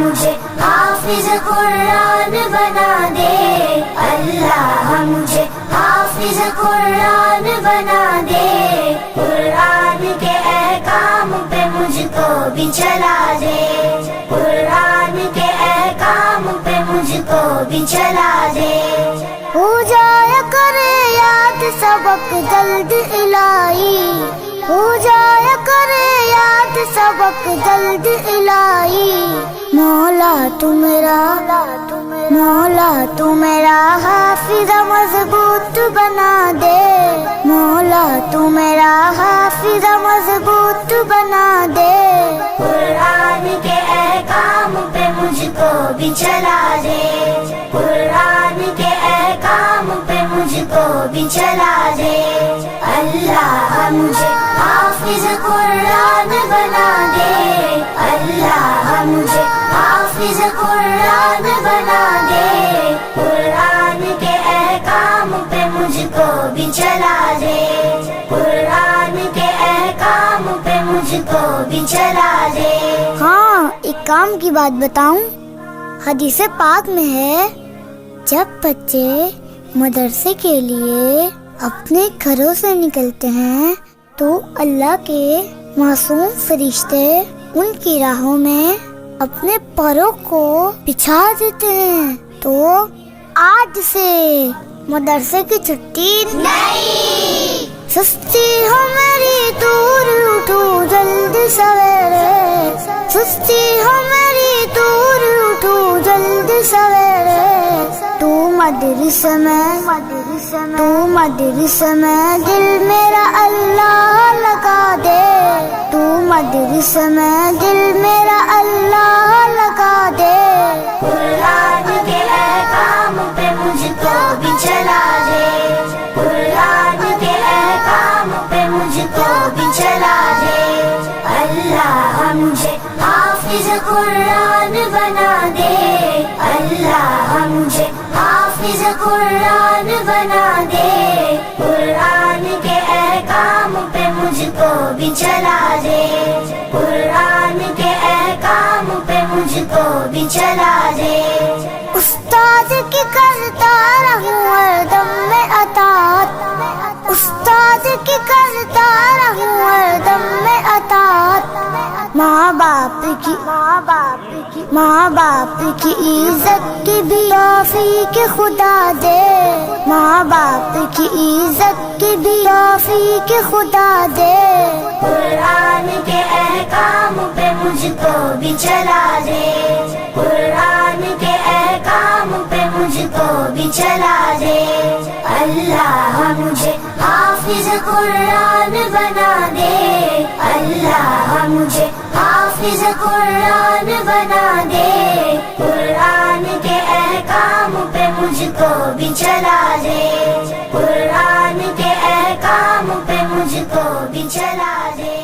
مجھے حافظ قرآن بنا دے، اللہ مجھے حافظ قرآن بنا دے، قرآن کے احکام پہ مجھ کو بھی چلا دے، قرآن کے احکام پہ مجھ کو بھی چلا دے۔ ہو جایا کرے یاد سبق جلد الہی، ہو جایا کرے یاد سبق جلد الہی، مولا تو میرا، مولا تو میرا حافظ مضبوط بنا دے، مولا تو میرا حافظ مضبوط بنا دے، قرآن کے احکام پہ مجھ کو بھی چلا دے، قرآن کے احکام پہ مجھ کو بھی چلا دے، اللہ مجھے حافظ قرآن بنا دے، اللہ مجھے حافظ قرآن بنا دے، قرآن کے احکام پہ مجھ کو بھی چلا دے، قرآن کے احکام پہ مجھ کو بھی چلا دے۔ ہاں، ایک کام کی بات بتاؤں، حدیث پاک میں ہے جب بچے مدرسے کے لیے اپنے گھروں سے نکلتے ہیں تو اللہ کے معصوم فرشتے ان کی راہوں میں اپنے پروں کو بچھا دیتے ہیں۔ تو آج سے مدرسے کی چھٹی نہیں، سستی ہو میری دور اٹھو جلد سویرے، سستی ہو میری دور اٹھو جلد سویرے، تو مدرسے میں دل میرا اللہ لگا دے، تو مدرسے میں دل میرا اللہ لگا دے، قرآن کے احکام پہ مجھ کو بھی چلا دے، قرآن کے احکام پہ مجھ کو بھی چلا دے، اللہ مجھے حافظ قرآن بنا دے، اللہ مجھے حافظ قرآن بنا دے، قرآن کے احکام پہ مجھ کو بھی چلا دے، قرآن کے احکام پہ مجھ کو بھی چلا دے۔ استاد کی کرتا رہوں ہر دم میں اطاعت، استاد کی کرتا رہوں ہر دم میں اطاعت، ماں باپ کی عزت کی بھی توفیق خدا دے، ماں باپ کی عزت کی بھی توفیق خدا دے، قرآن کے احکام پہ مجھ کو بھی چلا دے، قرآن کے احکام پہ مجھ کو بھی چلا دے، اللہ مجھے حافظ قرآن بنا دے، اللہ مجھے حافظ قرآن بنا دے، قرآن کے احکام پہ مجھ کو بھی چلا دے، قرآن کے احکام پہ مجھ کو بھی چلا دے۔